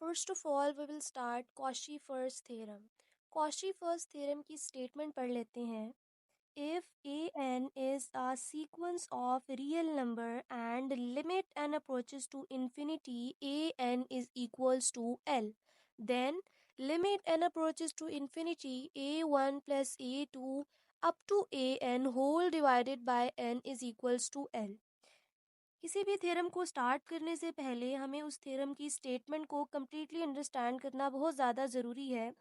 First of all we will start Cauchy first theorem. Cauchy first theorem की statement पढ़ लेते हैं। If an is a sequence of real number and limit n approaches to infinity, an is equals to L, then limit n approaches to infinity, a1 plus a2 up to an whole divided by n is equals to L। किसी भी theorem को start करने से पहले हमें उस theorem की statement को कम्प्लीटली अंडरस्टैंड करना बहुत ज़्यादा ज़रूरी है।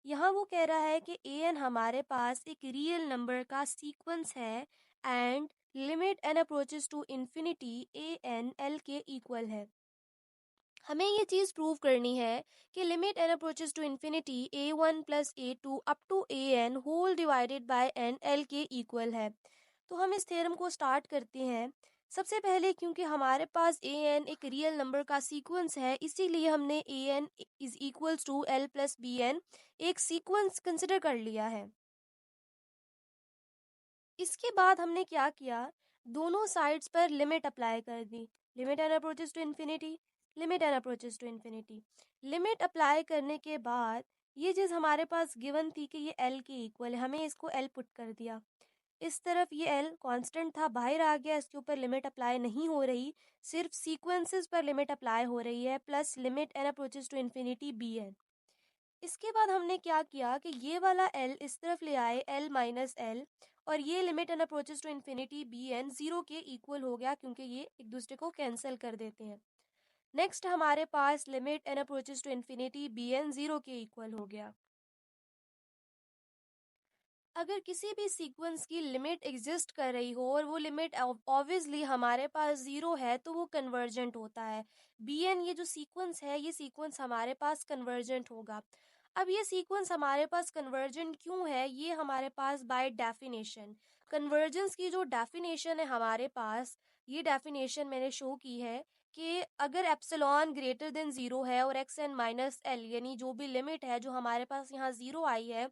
यहाँ वो कह रहा है कि ए एन हमारे पास एक रियल नंबर का सीक्वेंस है and limit N approaches to infinity A N L के इक्वल है। हमें ये चीज़ प्रूव करनी है कि limit N approaches to infinity a1 plus a2 up to an whole divided by n l के इक्वल है। तो हम इस थ्योरम को स्टार्ट करते हैं। सबसे पहले क्योंकि हमारे पास an एक रियल नंबर का सीक्वेंस है, इसीलिए हमने an is equals to l plus bn एक सीक्वेंस कंसिडर कर लिया है। इसके बाद हमने क्या किया, दोनों साइड्स पर लिमिट अप्लाई कर दी। Limit N approaches to infinity, limit N approaches to infinity. Limit apply करने के बाद ये चीज़ हमारे पास गिवन थी कि ये l के इक्वल है, हमें इसको l पुट कर दिया। इस तरफ ये l कांस्टेंट था, बाहर आ गया, इसके ऊपर लिमिट अप्लाई नहीं हो रही, सिर्फ सीक्वेंसेस पर लिमिट अप्लाई हो रही है, plus limit N approaches to infinity bn। इसके बाद हमने क्या किया कि ये वाला l इस तरफ ले आए, l माइनस एल, और ये limit n approaches to infinity bn zero के इक्वल हो गया क्योंकि ये एक दूसरे को कैंसिल कर देते हैं। नेक्स्ट हमारे पास limit n approaches to infinity bn zero के इक्वल हो गया। अगर किसी भी सीक्वेंस की लिमिट एग्जिस्ट कर रही हो और वो लिमिट ऑब्वियसली हमारे पास ज़ीरो है तो वो कन्वर्जेंट होता है। bn ये जो सीक्वेंस है, ये सीक्वेंस हमारे पास कन्वर्जेंट होगा। अब ये सीक्वेंस हमारे पास कन्वर्जेंट क्यों है, ये हमारे पास बाय डेफिनेशन, कन्वर्जेंस की जो डेफिनेशन है हमारे पास, ये डेफिनेशन मैंने शो की है कि अगर एप्सिलॉन ग्रेटर देन ज़ीरो है और एक्स एन माइनस एल यानी जो भी लिमिट है जो हमारे पास यहाँ ज़ीरो आई है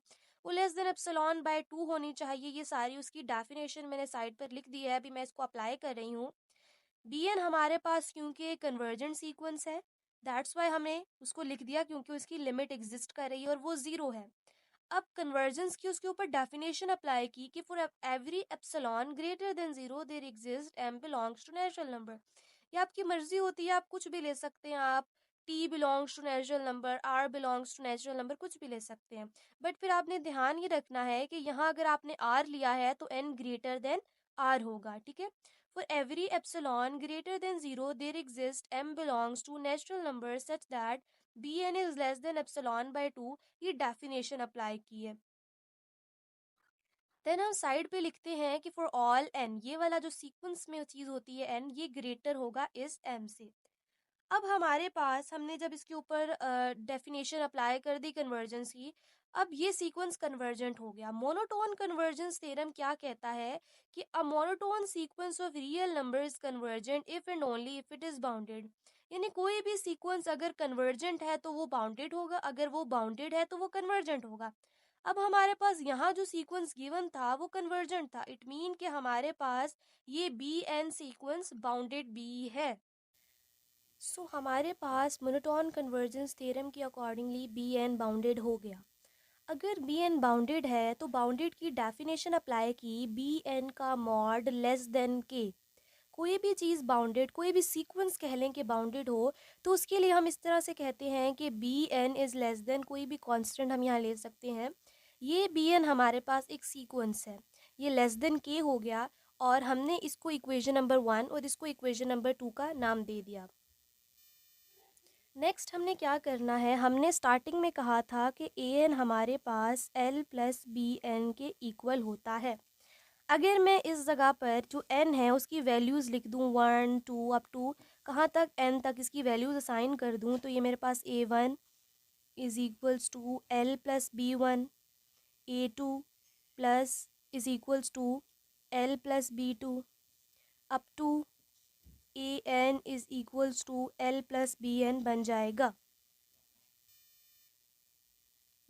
वो less than epsilon by to होनी चाहिए। ये सारी उसकी डेफिनेशन मैंने साइड पर लिख दी है, अभी मैं इसको अप्लाई कर रही हूँ। bn हमारे पास क्योंकि एक कन्वर्जेंट सीक्वेंस है, दैट्स वाई हमने उसको लिख दिया क्योंकि उसकी लिमिट एग्जिस्ट कर रही है और वो ज़ीरो है। अब कन्वर्जेंस की उसके ऊपर डेफिनेशन अप्लाई की कि for every epsilon greater than zero there exist m belongs to natural number. ये आपकी मर्जी होती है, आप कुछ भी ले सकते हैं, आप t belongs to natural number, r belongs to natural number, कुछ भी ले सकते हैं। बट फिर आपने ध्यान ये रखना है कि यहाँ अगर आपने r लिया है तो n ग्रेटर देन r होगा, ठीक है। For every epsilon greater than zero there exist m belongs to natural number such that bn is less than epsilon by two, ये डेफिनेशन अप्लाई की है। देन हम साइड पे लिखते हैं कि फॉर ऑल n, ये वाला जो सीक्वेंस में चीज़ होती है n, ये ग्रेटर होगा इस m से। अब हमारे पास हमने जब इसके ऊपर डेफिनेशन अप्लाई कर दी कन्वर्जेंस की, अब ये सीक्वेंस कन्वर्जेंट हो गया। मोनोटोन कन्वर्जेंस थ्योरम क्या कहता है कि a monotone sequence of real number is convergent if and only if it is bounded. यानी कोई भी सीक्वेंस अगर कन्वर्जेंट है तो वो बाउंडेड होगा, अगर वो बाउंडेड है तो वो कन्वर्जेंट होगा। अब हमारे पास यहाँ जो सीक्वेंस गिवन था वो कन्वर्जेंट था, इट मीन कि हमारे पास ये बी एन सीक्वेंस बाउंडेड बी है। सो हमारे पास मोनोटोन कन्वर्जेंस थ्योरम के अकॉर्डिंगली बी एन बाउंडेड हो गया। अगर बी एन बाउंडेड है तो बाउंडेड की डेफिनेशन अप्लाई की, बी एन का मॉड लेस देन के। कोई भी चीज़ बाउंडेड, कोई भी सीक्वेंस कह लें कि बाउंडेड हो, तो उसके लिए हम इस तरह से कहते हैं कि B N is less than, कोई भी कांस्टेंट हम यहाँ ले सकते हैं। ये बी एन हमारे पास एक सीक्वेंस है, ये लेस देन के हो गया और हमने इसको इक्वेशन नंबर 1 और इसको इक्वेशन नंबर 2 का नाम दे दिया। नेक्स्ट हमने क्या करना है, हमने स्टार्टिंग में कहा था कि ए एन हमारे पास एल प्लस बी एन के इक्वल होता है। अगर मैं इस जगह पर जो n है उसकी वैल्यूज़ लिख दूँ 1 2 अप टू कहाँ तक n तक इसकी वैल्यूज़ असाइन कर दूँ, तो ये मेरे पास a1 is equals to l plus b1, a2 plus is equals to l plus b2 up to an is equals to l plus bn बन जाएगा।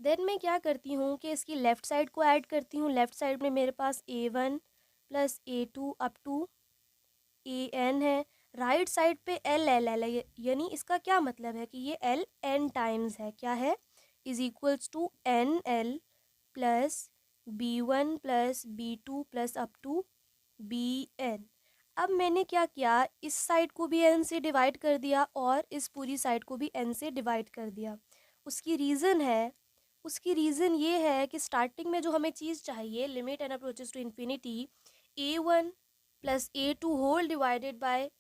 देन मैं क्या करती हूँ कि इसकी लेफ़्ट साइड को ऐड करती हूँ। लेफ़्ट साइड में मेरे पास a1 plus a2 up to an है। राइट साइड पे एल एल एल है, यानी इसका क्या मतलब है कि ये एल एन टाइम्स है, क्या है, is equals to N L plus B1 plus B2 plus up to BN। अब मैंने क्या किया, इस साइड को भी n से डिवाइड कर दिया और इस पूरी साइड को भी n से डिवाइड कर दिया। उसकी रीज़न ये है कि स्टार्टिंग में जो हमें चीज़ चाहिए, limit N approaches to infinity A1 plus A2 whole divided by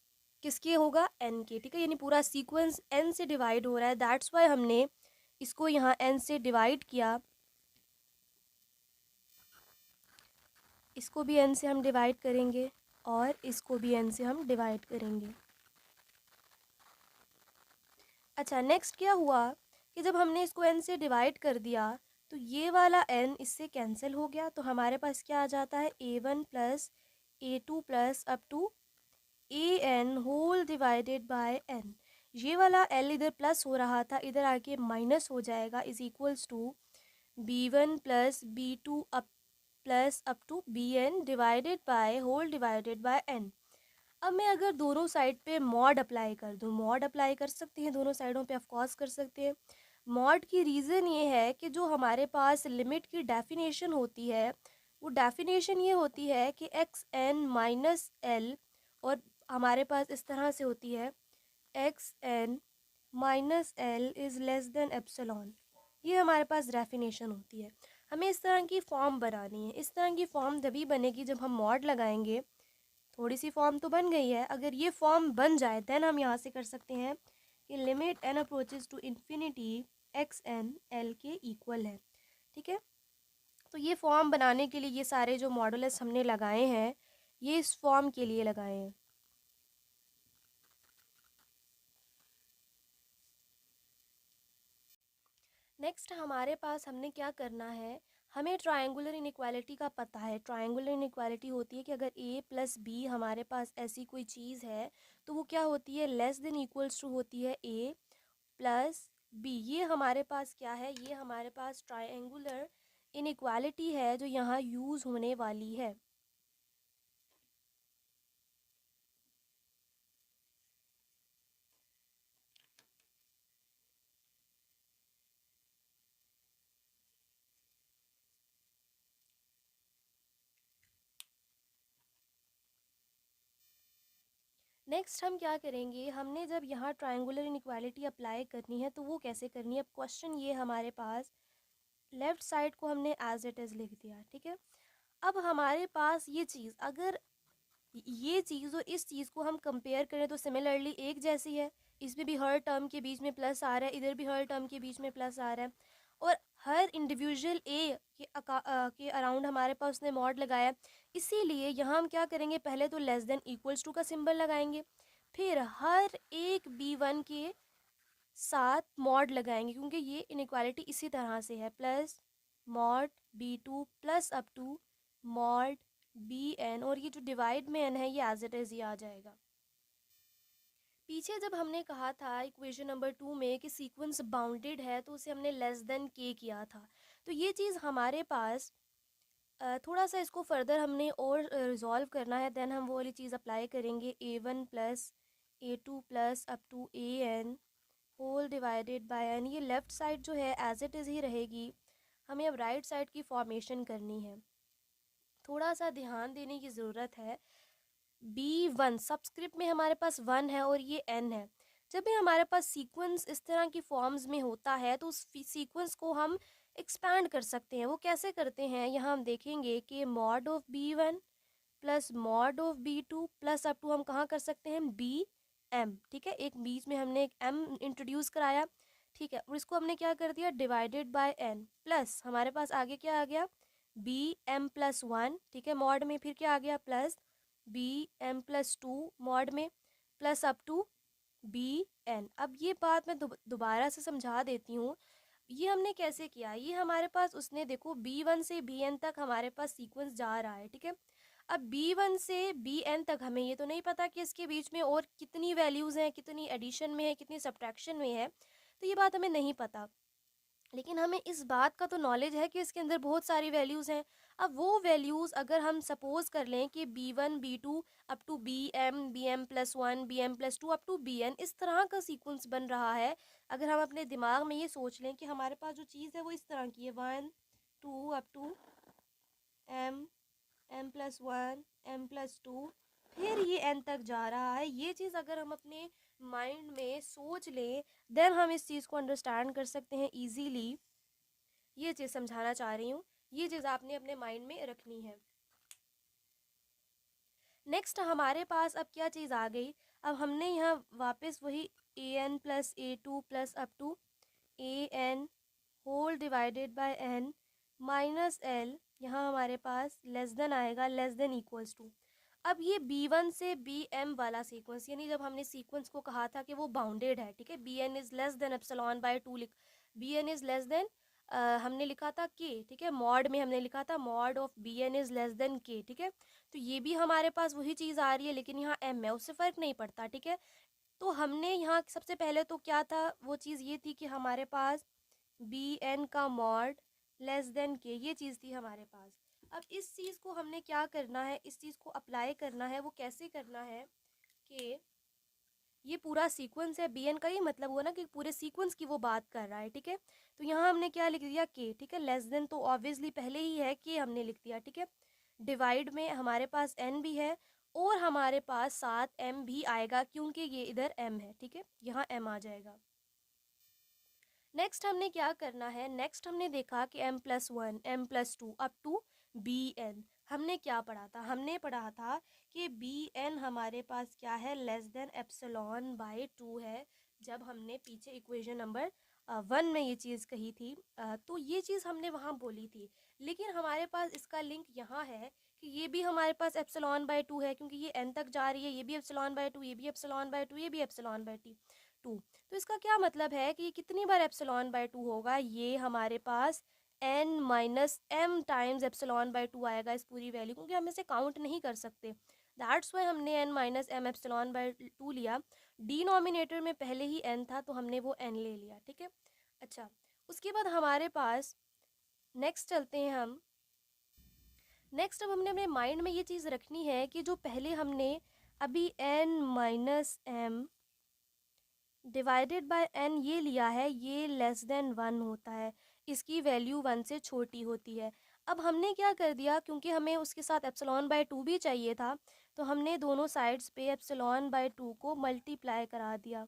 किसके होगा, n के, ठीक है, यानी पूरा सीक्वेंस n से डिवाइड हो रहा है, दैट्स वाई हमने इसको यहाँ n से डिवाइड किया, इसको भी n से हम डिवाइड करेंगे और इसको भी n से हम डिवाइड करेंगे। अच्छा, नेक्स्ट क्या हुआ कि जब हमने इसको n से डिवाइड कर दिया तो ये वाला n इससे कैंसिल हो गया, तो हमारे पास क्या आ जाता है, A1 plus A2 plus up to AN whole divided by n। ये वाला l इधर प्लस हो रहा था, इधर आके माइनस हो जाएगा, is equals to B1 plus B2 up to BN divided by whole divided by n। अब मैं अगर दोनों साइड पे मॉड अप्लाई कर दूँ, मॉड अप्लाई कर सकते हैं दोनों साइडों पे, ऑफ कोर्स कर सकते हैं। मॉड की रीज़न ये है कि जो हमारे पास लिमिट की डेफिनेशन होती है, वो डेफिनेशन ये होती है कि एक्स एन माइनस एल, और हमारे पास इस तरह से होती है X N minus L is less than epsilon. ये हमारे पास डेफिनेशन होती है। हमें इस तरह की फॉर्म बनानी है। इस तरह की फॉर्म तभी बनेगी जब हम मॉड लगाएंगे। थोड़ी सी फॉर्म तो बन गई है, अगर ये फॉर्म बन जाए देन हम यहाँ से कर सकते हैं कि limit N approaches to infinity X N L के इक्वल है, ठीक है। तो ये फॉर्म बनाने के लिए ये सारे जो मॉडुलस हमने लगाए हैं, ये इस फॉर्म के लिए लगाए हैं। नेक्स्ट हमारे पास हमने क्या करना है, हमें ट्रायंगुलर इनइक्वालिटी का पता है। ट्रायंगुलर इनइक्वालिटी होती है कि अगर a प्लस बी हमारे पास ऐसी कोई चीज़ है तो वो क्या होती है, लेस देन इक्वल्स टू होती है a प्लस बी। ये हमारे पास क्या है, ये हमारे पास ट्रायंगुलर इनइक्वालिटी है जो यहाँ यूज़ होने वाली है। नेक्स्ट हम क्या करेंगे, हमने जब यहाँ ट्रायंगुलर इनइक्वालिटी अप्लाई करनी है तो वो कैसे करनी है। अब क्वेश्चन ये हमारे पास, लेफ़्ट साइड को हमने एज इट इज़ लिख दिया, ठीक है। अब हमारे पास ये चीज़, अगर ये चीज़ और इस चीज़ को हम कंपेयर करें तो सिमिलरली एक जैसी है। इसमें भी हर टर्म के बीच में प्लस आ रहा है, इधर भी हर टर्म के बीच में प्लस आ रहा है, और हर इंडिविजुअल ए के अराउंड हमारे पास उसने मॉड लगाया है। इसीलिए यहाँ हम क्या करेंगे, पहले तो लेस देन इक्वल्स टू का सिंबल लगाएंगे, फिर हर एक B1 के साथ मॉड लगाएंगे, क्योंकि ये इनइक्वालिटी इसी तरह से है, plus mod B2 plus up to mod BN, और ये जो डिवाइड में n है ये एज इट इज़ ही आ जाएगा। पीछे जब हमने कहा था इक्वेशन नंबर 2 में कि सीक्वेंस बाउंडेड है तो उसे हमने लेस देन k किया था, तो ये चीज़ हमारे पास थोड़ा सा इसको फर्दर हमने और रिजॉल्व करना है, देन हम वो वाली चीज़ अप्लाई करेंगे, A1 plus A2 plus up to AN whole divided by n। ये लेफ़्ट साइड जो है एज इट इज़ ही रहेगी। हमें अब राइट साइड की फॉर्मेशन करनी है, थोड़ा सा ध्यान देने की ज़रूरत है। B1 सबस्क्रिप्ट में हमारे पास 1 है और ये n है। जब भी हमारे पास सीक्वेंस इस तरह की फॉर्म्स में होता है तो उस सीक्वेंस को हम एक्सपैंड कर सकते हैं। वो कैसे करते हैं, यहाँ हम देखेंगे कि mod of B1 plus mod of B2 plus up to हम कहाँ कर सकते हैं, BM, ठीक है। एक बीच में हमने एक m इंट्रोड्यूस कराया, ठीक है, और इसको हमने क्या कर दिया, डिवाइडेड बाय n, प्लस हमारे पास आगे क्या आ गया, BM प्लस 1, ठीक है, मॉड में, फिर क्या आ गया, प्लस BM प्लस 2 मॉड में, प्लस अप टू BN। अब ये बात मैं दोबारा से समझा देती हूँ, ये हमने कैसे किया। ये हमारे पास उसने देखो B1 से BN तक हमारे पास सीक्वेंस जा रहा है, ठीक है। अब B1 से BN तक हमें ये तो नहीं पता कि इसके बीच में और कितनी वैल्यूज़ हैं, कितनी एडिशन में है, कितनी सब्ट्रैक्शन में है, तो ये बात हमें नहीं पता। लेकिन हमें इस बात का तो नॉलेज है कि इसके अंदर बहुत सारी वैल्यूज़ हैं। अब वो वैल्यूज़ अगर हम सपोज़ कर लें कि B1 B2 up to BM BM+1 BM+2 up to BN, इस तरह का सीक्वेंस बन रहा है। अगर हम अपने दिमाग में ये सोच लें कि हमारे पास जो चीज़ है वो इस तरह की है, 1 2 up to M M+1 M+2, फिर ये N तक जा रहा है। ये चीज़ अगर हम अपने माइंड में सोच लें, देन हम इस चीज़ को अंडरस्टैंड कर सकते हैं ईजीली। ये चीज़ समझाना चाह रही हूँ, ये चीज़ आपने अपने माइंड में रखनी है। नेक्स्ट हमारे पास अब क्या चीज़ आ गई, अब हमने यहाँ वापस वही an+a2 plus up to an whole divided by n minus l, यहाँ हमारे पास लेस देन आएगा, लेस देन इक्वल्स टू। अब ये B1 से BM वाला सीक्वेंस, यानी जब हमने सीक्वेंस को कहा था कि वो बाउंडेड है, ठीक है, BN is less than epsilon by 2 लिख, BN इज़ लेस देन, हमने लिखा था K, ठीक है, मॉड में हमने लिखा था mod of BN is less then K, ठीक है। तो ये भी हमारे पास वही चीज़ आ रही है, लेकिन यहाँ M है, उससे फ़र्क नहीं पड़ता, ठीक है। तो हमने यहाँ सबसे पहले तो क्या था, वो चीज़ ये थी कि हमारे पास BN का मॉड लेस देन K, ये चीज़ थी हमारे पास। अब इस चीज़ को हमने क्या करना है, इस चीज़ को अप्लाई करना है। वो कैसे करना है कि ये पूरा सीक्वेंस है, BN का ये मतलब हुआ ना कि पूरे सीक्वेंस की वो बात कर रहा है, ठीक है। तो यहाँ हमने क्या लिख दिया, K, ठीक है। लेस देन तो ऑब्वियसली पहले ही है, K हमने लिख दिया, ठीक है। डिवाइड में हमारे पास N भी है और हमारे पास साथ M भी आएगा, क्योंकि ये इधर M है, ठीक है, यहाँ M आ जाएगा। नेक्स्ट हमने क्या करना है, नेक्स्ट हमने देखा कि M+1 M+2 up to BN, हमने क्या पढ़ा था, हमने पढ़ा था कि BN हमारे पास क्या है, लेस देन एप्सिलॉन बाय 2 है। जब हमने पीछे इक्वेशन नंबर 1 में ये चीज़ कही थी, तो ये चीज़ हमने वहाँ बोली थी। लेकिन हमारे पास इसका लिंक यहाँ है कि ये भी हमारे पास एप्सिलॉन बाय 2 है, क्योंकि ये N तक जा रही है, ये भी एप्सिलॉन बाय 2, ये भी एप्सिलॉन बाय 2, ये भी एप्सिलॉन बाय 2। तो इसका क्या मतलब है कि ये कितनी बार एप्सिलॉन बाय 2 होगा, ये हमारे पास n-m टाइम्स एप्सिलॉन बाय 2 आएगा इस पूरी वैल्यू, क्योंकि हम इसे काउंट नहीं कर सकते। दैट्स वाई हमने n-m एप्सिलॉन बाय 2 लिया। डिनोमिनेटर में पहले ही n था, तो हमने वो n ले लिया, ठीक है। अच्छा, उसके बाद हमारे पास नेक्स्ट चलते हैं हम। नेक्स्ट अब हमने अपने माइंड में ये चीज़ रखनी है कि जो पहले हमने अभी n-m डिवाइडेड बाय n ये लिया है, ये लेस देन 1 होता है, इसकी वैल्यू 1 से छोटी होती है। अब हमने क्या कर दिया, क्योंकि हमें उसके साथ एप्सिलॉन बाय 2 भी चाहिए था, तो हमने दोनों साइड्स पे एप्सिलॉन बाय 2 को मल्टीप्लाई करा दिया,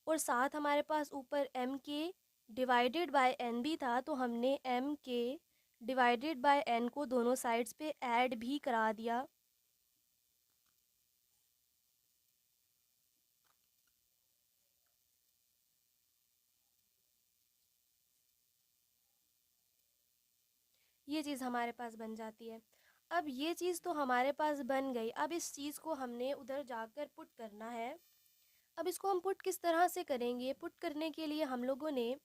और साथ हमारे पास ऊपर m के डिवाइडेड बाय n भी था, तो हमने m के डिवाइडेड बाय n को दोनों साइड्स पे ऐड भी करा दिया। ये चीज़ हमारे पास बन जाती है। अब ये चीज़ तो हमारे पास बन गई, अब इस चीज़ को हमने उधर जाकर पुट करना है। अब इसको हम पुट किस तरह से करेंगे, पुट करने के लिए हम लोगों ने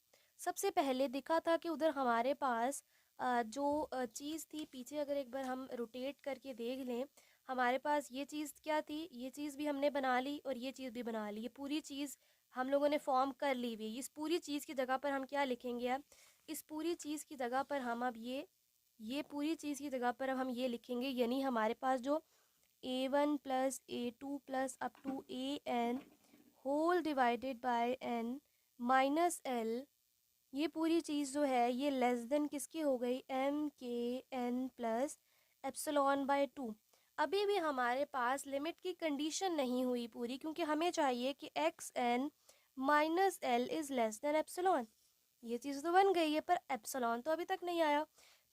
सबसे पहले देखा था कि उधर हमारे पास जो चीज़ थी, पीछे अगर एक बार हम रोटेट करके देख लें, हमारे पास ये चीज़ क्या थी, ये चीज़ भी हमने बना ली और ये चीज़ भी बना ली, ये पूरी चीज़ हम लोगों ने फॉर्म कर ली हुई। इस पूरी चीज़ की जगह पर हम क्या लिखेंगे, अब इस पूरी चीज़ की जगह पर हम अब ये पूरी चीज़ की जगह पर अब हम ये लिखेंगे, यानी हमारे पास जो a1 plus a2 plus up to an whole divided by n minus l, ये पूरी चीज़ जो है ये लेस देन किसकी हो गई, m के n प्लस एप्सिलॉन बाय 2। अभी भी हमारे पास लिमिट की कंडीशन नहीं हुई पूरी, क्योंकि हमें चाहिए कि X N minus L is less than epsilon. ये चीज़ तो बन गई है, पर एप्सिलॉन तो अभी तक नहीं आया।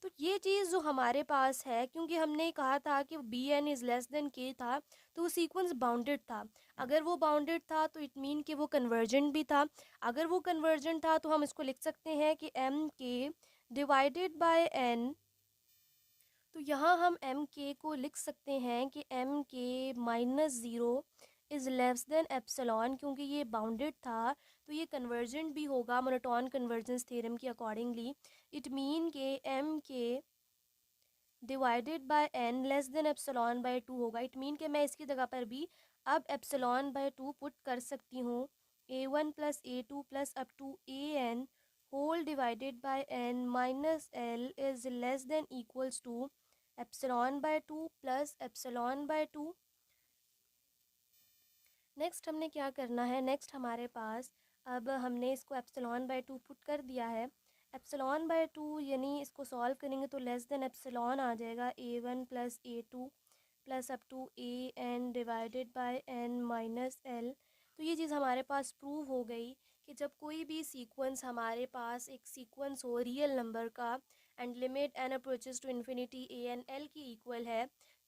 तो ये चीज़ जो हमारे पास है, क्योंकि हमने कहा था कि B N is less than K था, तो वो सीक्वेंस बाउंडेड था। अगर वो बाउंडेड था तो इट मीन कि वो कन्वर्जेंट भी था। अगर वो कन्वर्जेंट था तो हम इसको लिख सकते हैं कि M K divided by N, तो यहाँ हम एम के को लिख सकते हैं कि M K minus zero is less than epsilon, क्योंकि ये बाउंडेड था तो ये कन्वर्जेंट भी होगा मोनोटोन कन्वर्जेंस थ्योरम के अकॉर्डिंगली। इट मीन के M K divided by N less than epsilon by 2 होगा। इट मीन कि मैं इसकी जगह पर भी अब एप्सिलॉन बाय 2 पुट कर सकती हूँ, a1 plus a2 plus up to an whole divided by n minus l is less than equals to epsilon by 2 plus epsilon by 2। Next हमने क्या करना है, नेक्स्ट हमारे पास अब हमने इसको एप्सिलॉन बाय 2 पुट कर दिया है। एप्सिलॉन बाय 2 यानी इसको सॉल्व करेंगे तो लेस देन एप्सिलॉन आ जाएगा a1 plus a2 plus up to A N divided by N minus L. तो ये चीज़ हमारे पास प्रूव हो गई कि जब कोई भी सीक्वेंस हमारे पास एक सीक्वेंस हो रियल नंबर का and limit N approaches to infinity A N L की इक्वल है,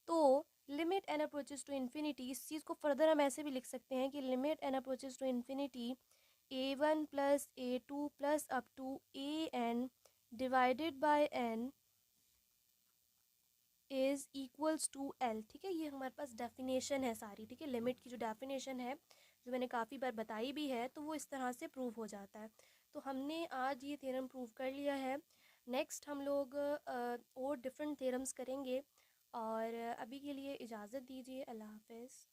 तो limit N approaches to infinity, इस चीज़ को फर्दर हम ऐसे भी लिख सकते हैं कि limit N approaches to infinity a1 plus a2 plus up to A N divided by N is equals to L. ठीक है, ये हमारे पास डेफिनेशन है सारी। ठीक है, लिमिट की जो डेफिनेशन है जो मैंने काफ़ी बार बताई भी है, तो वो इस तरह से प्रूव हो जाता है। तो हमने आज ये थ्योरम प्रूव कर लिया है। नेक्स्ट हम लोग और डिफरेंट थ्योरम्स करेंगे, और अभी के लिए इजाज़त दीजिए। अल्लाह हाफ़िज़।